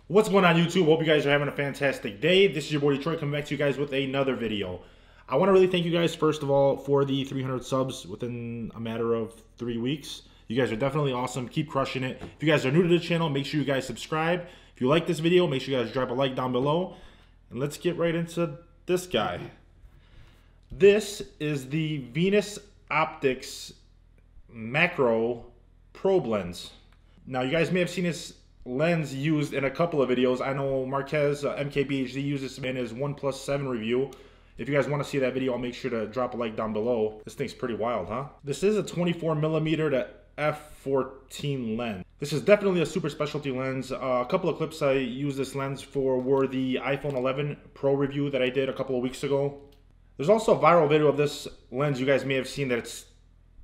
What's going on, YouTube? Hope you guys are having a fantastic day. This is your boy Detroit coming back to you guys with another video. I want to really thank you guys, first of all, for the 300 subs within a matter of 3 weeks. You guys are definitely awesome. Keep crushing it. If you guys are new to the channel, make sure you guys subscribe. If you like this video, make sure you guys drop a like down below. And let's get right into this guy. This is the Venus Optics Macro Probe Lens. Now, you guys may have seen this lens used in a couple of videos. I know Marquez MKBHD used this in his OnePlus 7 review. If you guys want to see that video, I'll make sure to drop a like down below. This thing's pretty wild, huh? This is a 24mm to f/14 lens. This is definitely a super specialty lens. A couple of clips I used this lens for were the iPhone 11 Pro review that I did a couple of weeks ago. There's also a viral video of this lens you guys may have seen, that it's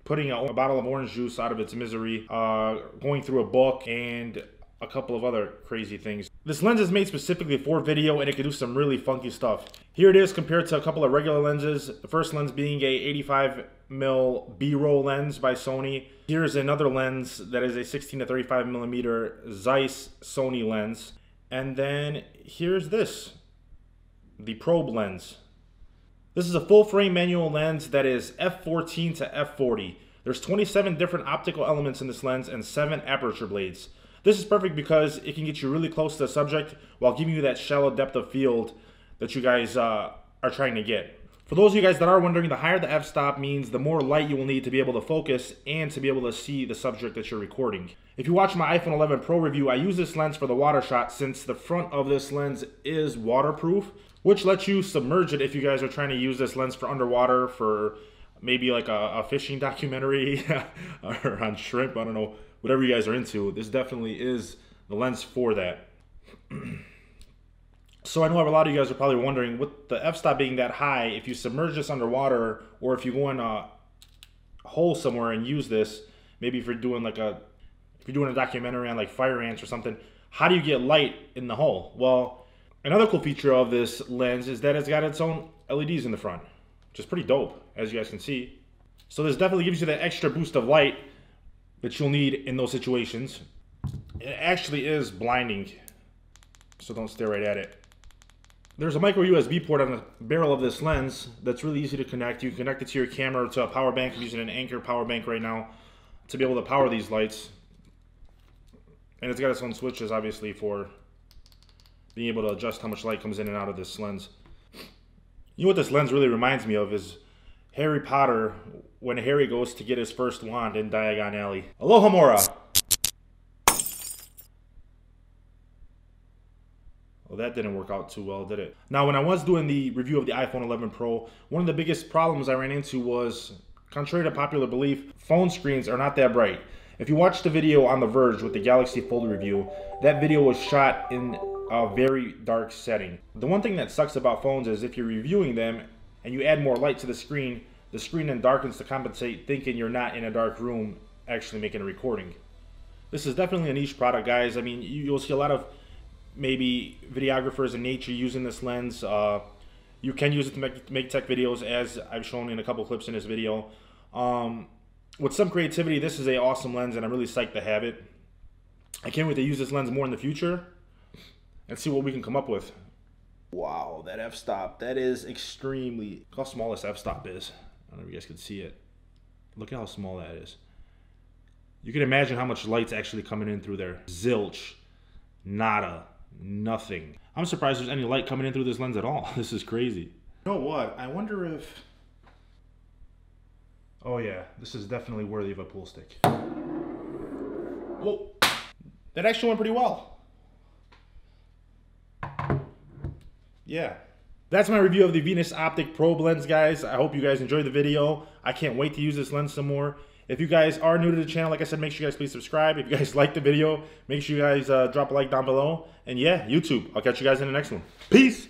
putting a bottle of orange juice out of its misery, going through a book, and a couple of other crazy things. This lens is made specifically for video, and it can do some really funky stuff. Here it is compared to a couple of regular lenses. The first lens being a 85mm B-roll lens by Sony. Here's another lens that is a 16 to 35mm Zeiss Sony lens. And then here's this, the probe lens. This is a full frame manual lens that is f/14 to f/40. There's 27 different optical elements in this lens and 7 aperture blades. This is perfect because it can get you really close to the subject while giving you that shallow depth of field that you guys are trying to get. For those of you guys that are wondering, the higher the f-stop means the more light you will need to be able to focus and to be able to see the subject that you're recording. If you watch my iPhone 11 Pro review, I use this lens for the water shot since the front of this lens is waterproof, which lets you submerge it if you guys are trying to use this lens for underwater, for maybe like a fishing documentary or on shrimp, I don't know. Whatever you guys are into, this definitely is the lens for that. So I know a lot of you guys are probably wondering, with the f-stop being that high, if you submerge this underwater, or if you go in a hole somewhere and use this, maybe if you're doing like if you're doing a documentary on like fire ants or something, how do you get light in the hole? Well, another cool feature of this lens is that it's got its own LEDs in the front, which is pretty dope, as you guys can see. So this definitely gives you that extra boost of light that you'll need in those situations. It actually is blinding, so don't stare right at it. There's a micro USB port on the barrel of this lens that's really easy to connect. You can connect it to your camera or to a power bank. I'm using an Anker power bank right now to be able to power these lights. And it's got its own switches, obviously, for being able to adjust how much light comes in and out of this lens. You know what this lens really reminds me of is Harry Potter, when Harry goes to get his first wand in Diagon Alley. Aloha Mora! Well, that didn't work out too well, did it? Now, when I was doing the review of the iPhone 11 Pro, one of the biggest problems I ran into was, contrary to popular belief, phone screens are not that bright. If you watched the video on The Verge with the Galaxy Fold review, that video was shot in a very dark setting. The one thing that sucks about phones is if you're reviewing them and you add more light to the screen then darkens to compensate, thinking you're not in a dark room actually making a recording. This is definitely a niche product, guys. I mean, you'll see a lot of maybe videographers in nature using this lens. You can use it to make tech videos, as I've shown in a couple clips in this video. With some creativity, this is an awesome lens, and I'm really psyched to have it. I can't wait to use this lens more in the future and see what we can come up with. Wow, that f-stop, that is extremely... Look how small this f-stop is. I don't know if you guys can see it. Look at how small that is. You can imagine how much light's actually coming in through there. Zilch. Nada. Nothing. I'm surprised there's any light coming in through this lens at all. This is crazy. You know what? I wonder if... Oh yeah, this is definitely worthy of a pool stick. Whoa. That actually went pretty well. Yeah. That's my review of the Venus Optic Probe lens, guys. I hope you guys enjoyed the video. I can't wait to use this lens some more. If you guys are new to the channel, like I said, make sure you guys please subscribe. If you guys liked the video, make sure you guys drop a like down below. And yeah, YouTube, I'll catch you guys in the next one. Peace!